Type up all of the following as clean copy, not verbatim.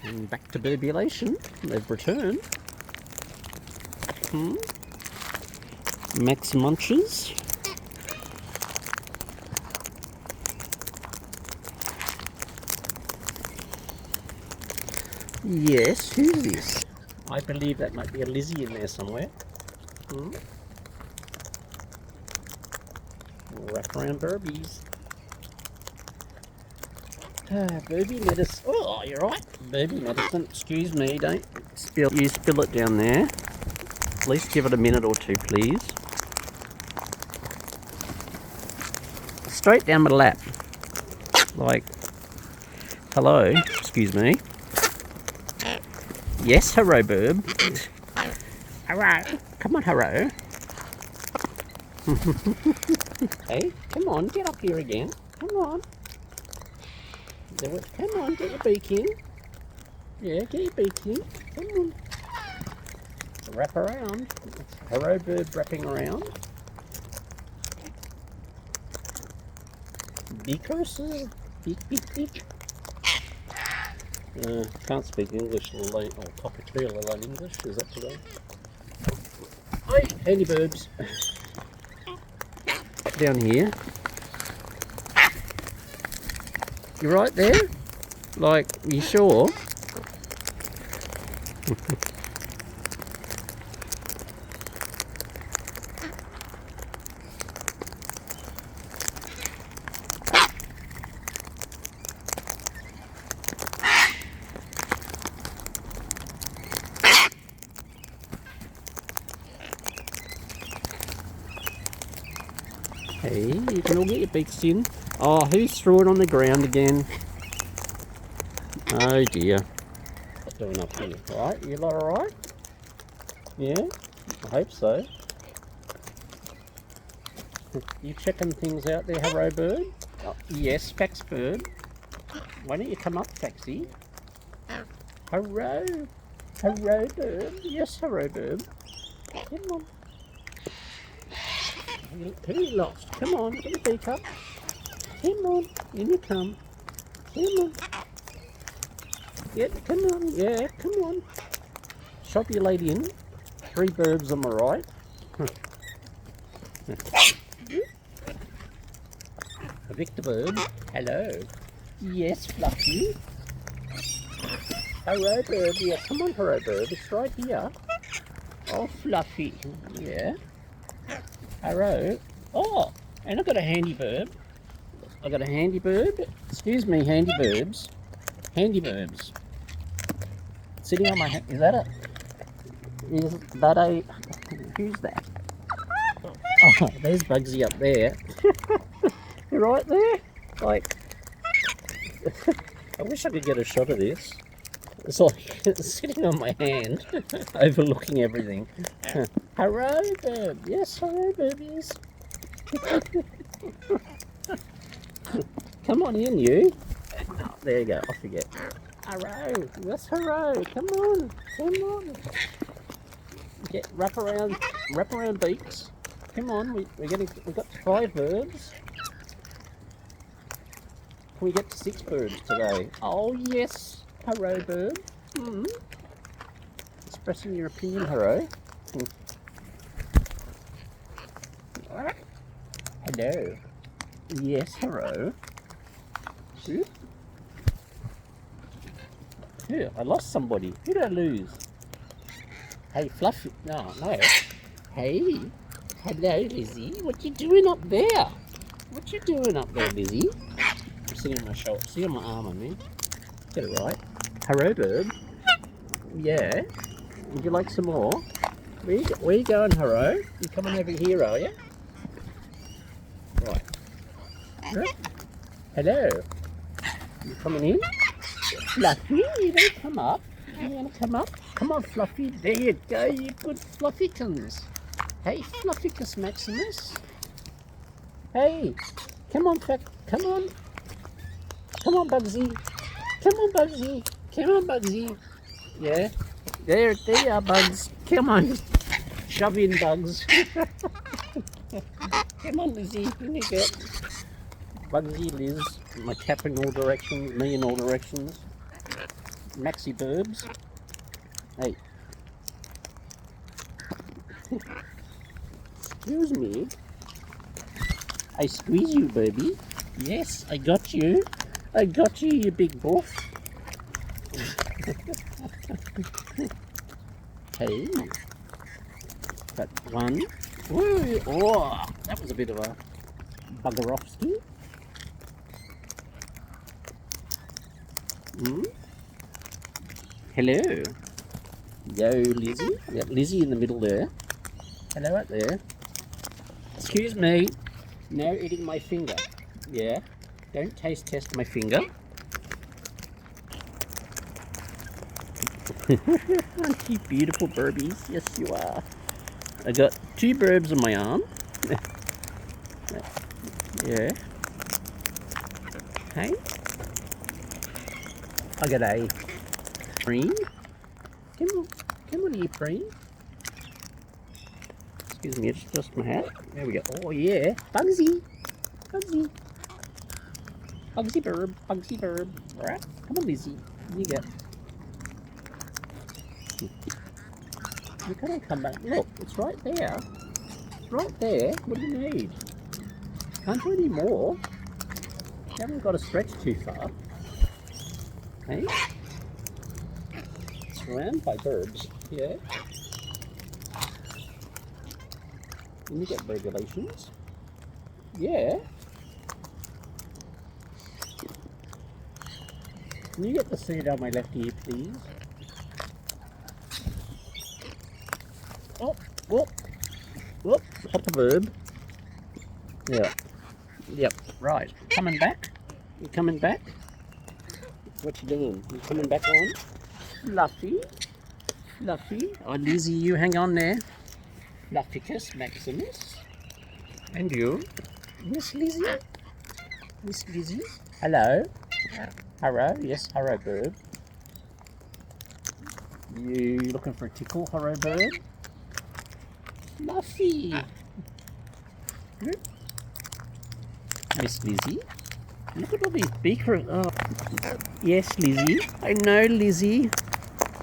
And back to burbulation. They've returned. Max munches. Yes, who's this? I believe that might be a Lizzie in there somewhere. Wrap around burbies. Burby medicine. Oh, you're right. Burby medicine. Excuse me, don't spill. You spill it down there. At least give it a minute or two, please. Straight down my lap. Like, hello. Excuse me. Yes, hello, Burb. Hello. Come on, hello. Hey, come on, get up here again. Come on. Come on, get your beak in. Yeah, get your beak in. Come on. Wrap around. Hello, Burb wrapping around. Beakers. Beak. Can't speak English or cockatoo, let alone English. Is that today? Hi, handy Birbs. Down here. You right there? Like, you sure? Hey, you can all get your beaks in. Oh, who's throwing on the ground again? Oh dear. What's doing up here? Right, you lot alright? Yeah? I hope so. You checking things out there, hello bird? Oh, yes, Fax bird. Why don't you come up, Faxy? Hello. Hello bird. Yes, hello bird. Come on. Who you lost? Come on, get your beak up. Come on, in you come. Come on. Yeah, come on, yeah, come on. Shove your lady in. 3 Birbs on my right. Victor Bird. Hello. Yes, Fluffy. Hello, Bird. Yeah, come on, hello, Bird. It's right here. Oh, Fluffy. Yeah. Hello. Oh, and I've got a handy Birb. I've got a handy Birb. Excuse me, handy Birbs. Handy Birbs. Sitting on my hand. Is that a... Who's that? Oh, there's Bugsy up there. You're right there. Like, I wish I could get a shot of this. It's like sitting on my hand, overlooking everything. Hello, Birb. Yes, hello, Birbies. Come on in, you. Oh, there you go. I forget. Hello. Yes, hello. Come on. Come on. Get wrap around beaks. Come on. We've got 5 birds. Can we get to 6 birds today? Oh yes. Hello, bird. Expressing your opinion, hello. Hello. Yes, hello. Yeah, I lost somebody. Who did I lose? Hey, Fluffy. No. Hey. Hello, Lizzie. What you doing up there? What you doing up there, Lizzie? I'm sitting on my shoulder. See on my arm, I mean. Get it right. Hello, bird. Yeah. Would you like some more? Where you going, Haro? You coming over here, are you? Right. Hello. You coming in? Fluffy, you don't come up. You want to come up? Come on, Fluffy. There you go, you good Fluffykins. Hey, Fluffycus Maximus. Hey, come on, come on. Come on, Bugsy. Come on, Bugsy. Come on, Bugsy. Yeah. There you are, Bugs. Come on. Shove in, Bugs. Come on, Lizzie. In you get. Bugsy, Liz. My cap in all directions. Me in all directions. Maxi Birbs. Hey. Excuse me. I squeeze you, baby. Yes, I got you. I got you, you big buff. Hey. Got one. Woo! Oh, that was a bit of a buggerovski. Hello. Yo, Lizzie. We got Lizzie in the middle there. Hello out there. Excuse me. No eating my finger. Yeah. Don't taste test my finger. Aren't you beautiful Birbies? Yes, you are. I got 2 Birbs on my arm. Yeah. Hey. I got a preen. Come on, you preen. Excuse me, it's just my hat. There we go. Oh yeah, Bugsy. Bugsy Birb. Alright, come on, Lizzie. You get. You gotta come back. Look, it's right there. It's right there. What do you need? Can't do any more. You haven't got to stretch too far. Hey? Surrounded by birds. Yeah. And you get regulations. Yeah. Can you get the seat on my left ear, please? Oh, whoop, whoop, hop a verb. Yeah. Yep, right. Coming back? You coming back? What you doing? You coming back on? Fluffy. Oh, Lizzie, you hang on there. Fluffycus Maximus. And you? Miss Lizzie? Hello? Hello? Yes, hello, bird. You looking for a tickle, hello, bird? Fluffy. Miss Lizzie. Look at all these beakers. Oh. Yes, Lizzie. I know, Lizzie.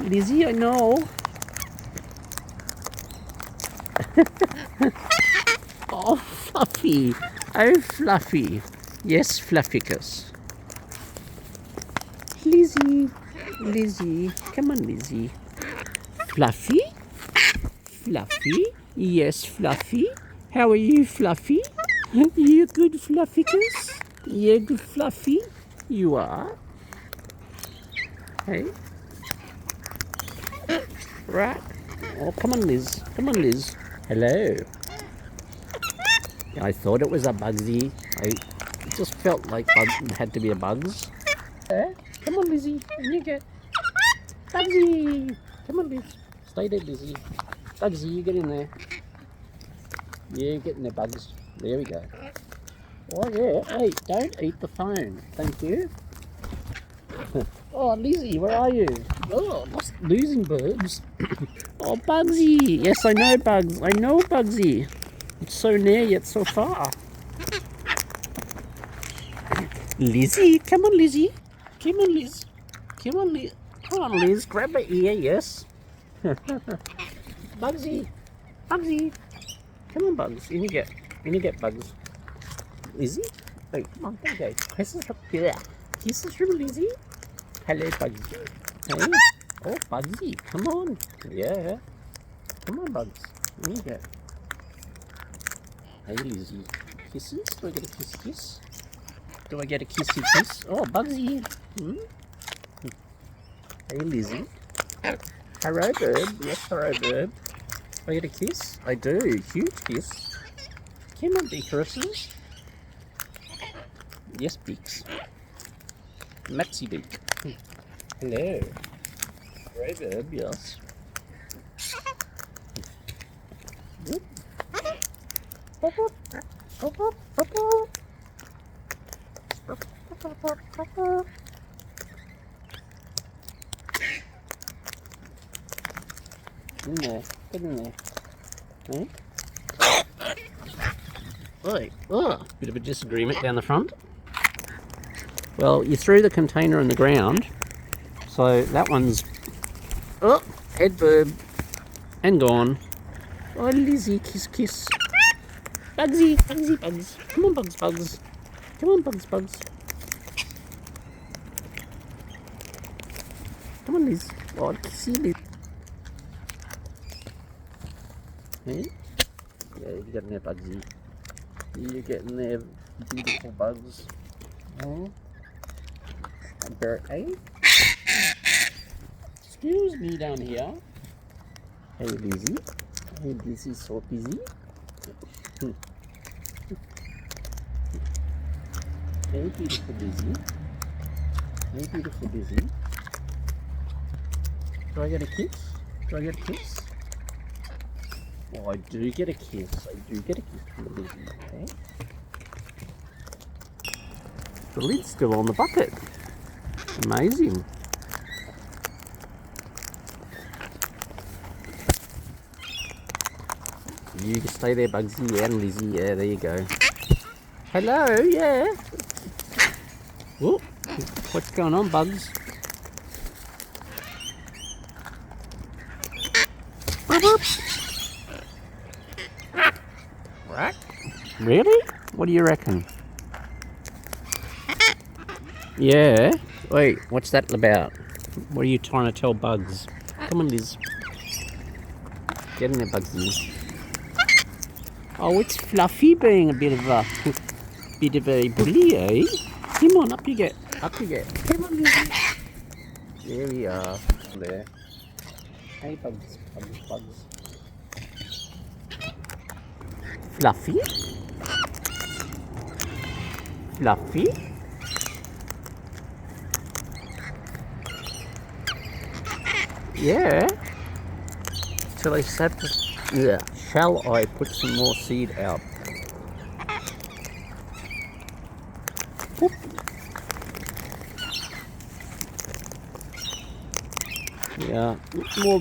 Lizzie, I know. Oh, Fluffy. Oh, Fluffy. Yes, Fluffycus. Lizzie. Come on, Lizzie. Fluffy? Yes, Fluffy. How are you, Fluffy? You good, Fluffycus? Yeah, good, Fluffy. You are. Hey. Right. Oh, come on, Liz. Hello. I thought it was a Bugsy. It just felt like it had to be a Bugs. Come on, Lizzie. You get Bugsy. Come on, Liz. Stay there, Lizzie. Bugsy, you get in there. Yeah, get in there, Bugs. There we go. Oh yeah. Hey, don't eat the phone. Thank you. Oh, Lizzie, where are you? Oh, lost losing birds. Oh, Bugsy. Yes, I know, Bugs. I know, Bugsy. It's so near yet so far. Lizzie, come on, Lizzie. Come on, Liz. Come on, Liz. Grab my ear, yes. Bugsy. Come on, Bugs. In you get, Bugs. Lizzie? Oh, come on, there you go. Kisses from Lizzie. Hello, Bugsy. Hey. Oh, Bugsy, come on. Yeah. Come on, Bugs. In you go. Hey, Lizzie. Kisses? Do I get a kiss? Do I get a kissy kiss? Oh, Bugsy. Hey, Lizzie. Hello, bird. Yes, hello, bird. Do I get a kiss? I do. Huge kiss. Come on, beakeresses. Yes, beaks. Maxi beak. Hello. Hello, bird. Yes. Get in there. Hey? Oi. Oh, bit of a disagreement down the front. Well, you threw the container on the ground, So that one's head burb and gone. Oh, Lizzie, kiss, kiss. Bugsy, Bugsy, Bugs. Come on, Bugs, Bugs. Come on, Bugs, Bugs. Come on, Liz. Oh, kiss you, Liz. Hey? Yeah, you get in there, Bugsy. You get in there, beautiful Bugs. Oh. Hey? Excuse me down here. Hey, Lizzie. Hey, Lizzie, so busy. Hey, beautiful Lizzie. Hey, beautiful Lizzie. Do I get a kiss? Do I get a kiss? Oh, I do get a kiss. I do get a kiss from the Lizzie. Okay. The lid's still on the bucket. Amazing. You can stay there, Bugsy and Lizzie. Yeah, there you go. Hello, yeah. Whoop. What's going on, Bugs? Right? Really? What do you reckon? Yeah. Wait, what's that about? What are you trying to tell Bugs? Come on, Liz. Get in there, Bugsy. Oh, it's Fluffy being a bit of a bully, eh? Come on, up you get. Up you get. Come on, Lizzie. There we are. There. Hey, Bugs, Bugs, Bugs. Fluffy? Fluffy? Yeah. Till I said, yeah. Shall I put some more seed out? Whoop. Yeah, more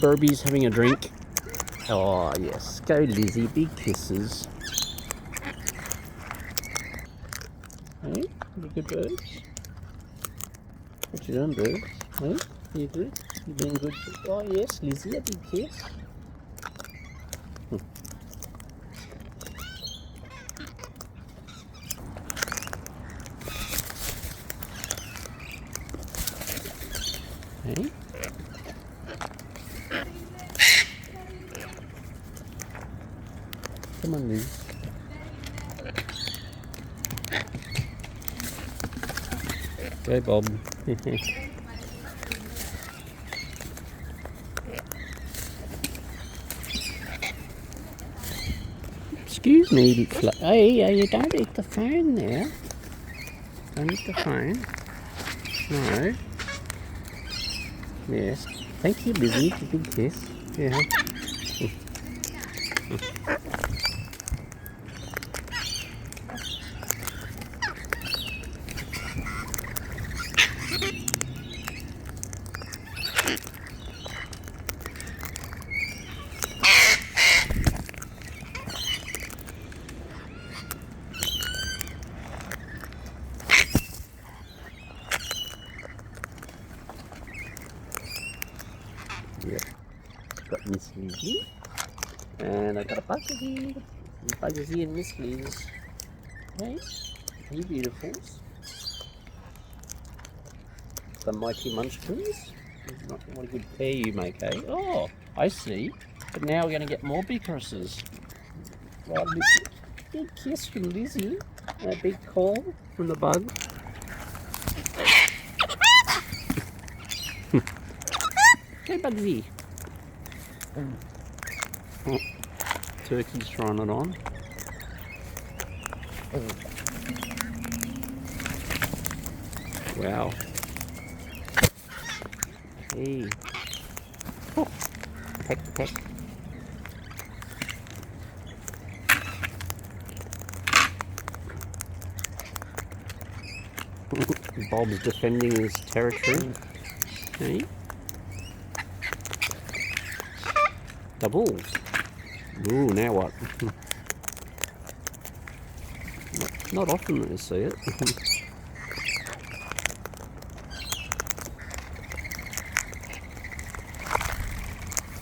Burbies having a drink. Oh yes, go Lizzie, big kisses. Hey, you good birds? What you doing, birds? Hey, you good? You being good? Oh yes, Lizzie, a big kiss. Hey. Come on, Liz. Go, Bob. Excuse me, hey, you don't eat the phone there. Don't eat the phone. No. Yes. Thank you, Lizzie. A big kiss. Yeah. Yep. Got Miss Lizzie. And I got a Bugsy. Bugsy and Miss Liz. Hey, you beautifuls. The mighty munchkins. What a good pair you make, eh? Oh, I see. But now we're going to get more bickeresses. Right, big kiss from Lizzie. And a big call from the bug. Hey, Bugsy. Oh, turkey's trying it on. Wow. Hey. Oh. Peck, peck. Bob's defending his territory. Hey. Double. Ooh, now what? Not often that you see it.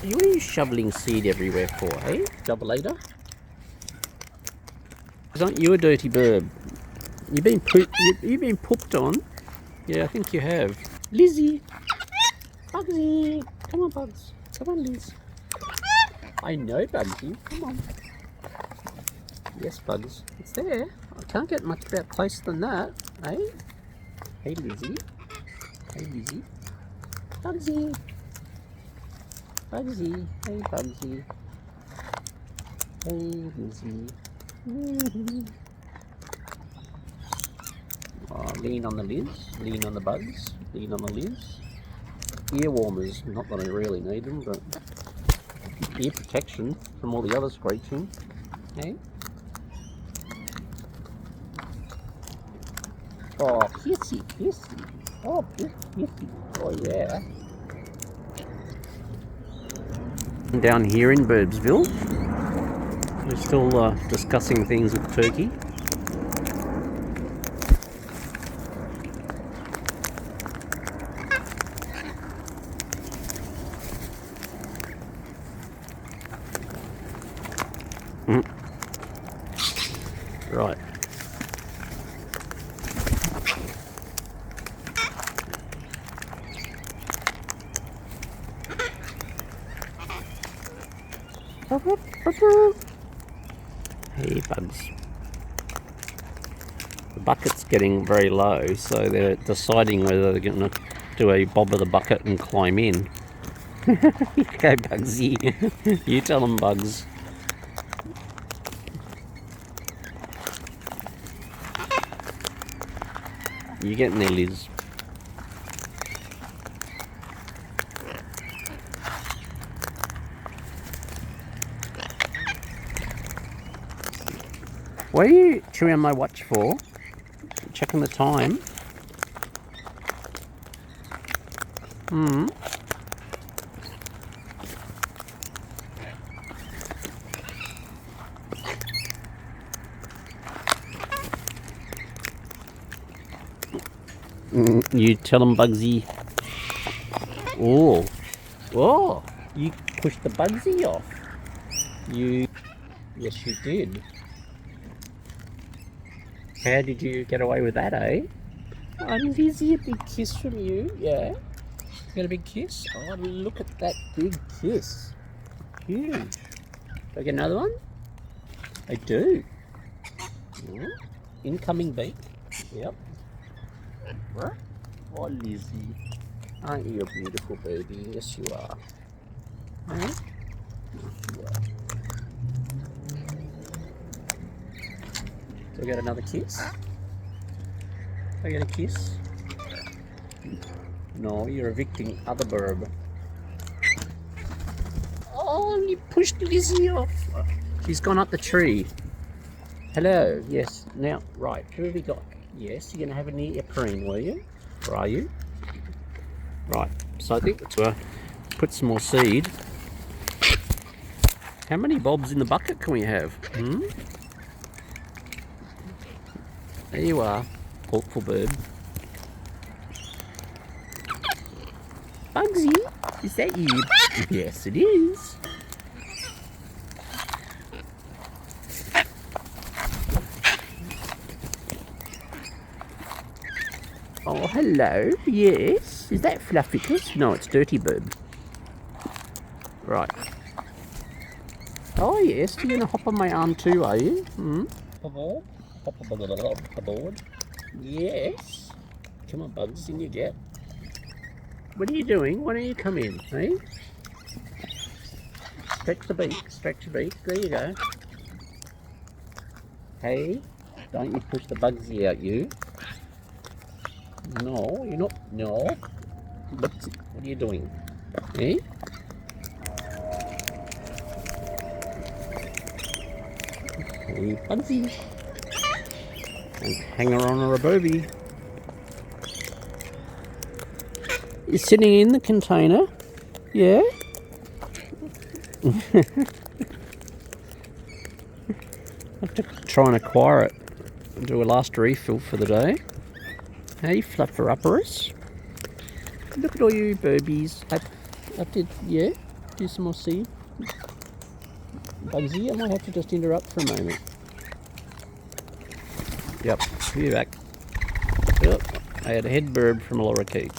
What are you shoveling seed everywhere for, eh? Double-later? Aren't you a dirty bird? You've been pooped on. Yeah, I think you have. Lizzie! Bugsy! Come on, Bugs. Come on, Liz. I know, Bugsy. Come on. Yes, Bugs. It's there. I can't get much better closer than that, eh? Hey, Lizzie. Hey, Lizzie. Bugsy. Bugsy. Hey, Bugsy. Hey, Lizzie. Oh, lean on the Liz. Lean on the Bugs. Lean on the Liz. Ear warmers. Not that I really need them, but ear protection from all the other screeching. Hey? Oh, kissy, kissy. Oh, kissy. Oh, yeah. Down here in Birbsville, we're still discussing things with Turkey. Right. Hey, Bugs. The bucket's getting very low, so they're deciding whether they're going to do a bob of the bucket and climb in. Go, Bugsy. You tell them, Bugs. You getting there, Liz? What are you chewing on my watch for? Checking the time. You tell them, Bugsy. Oh, you pushed the Bugsy off. Yes, you did. How did you get away with that, eh? I'm Lizzie, a big kiss from you, yeah? You got a big kiss? Oh, look at that big kiss. Huge. Do I get another one? I do. Incoming beak. Yep. Oh, Lizzie. Aren't you a beautiful baby? Yes, you are. Huh? Yes, you are. Do I get another kiss? Do I get a kiss? No, you're evicting other burb. Oh, you pushed Lizzie off. She's gone up the tree. Hello, yes. Now, right, who have we got? Yes, you're going to have an earpreen, were you? Or are you? Right, so I think let's put some more seed. How many bobs in the bucket can we have? There you are, thoughtful bird. Bugsy, is that you? Yes, it is. Oh, hello. Yes. Is that Fluffycus? No, it's Dirty Bird. Right. Oh, yes. You're going to hop on my arm too, are you? Hop aboard. Yes. Come on, Bugs. In you get. What are you doing? Why don't you come in, eh? Stretch the beak. Stretch the beak. There you go. Hey, don't you push the Bugsy out, you. No, you're not. No. What are you doing? Eh? Hey, Bugsy. And hang her on a bobby. You're sitting in the container? Yeah? I have to try and acquire it and do a last refill for the day. Hey, fluffer-uppers. Look at all you boobies. Yeah? do some more seed. Bugsy, I might have to just interrupt for a moment. Yep, be back. Oh, I had a head bird from a lorikeet.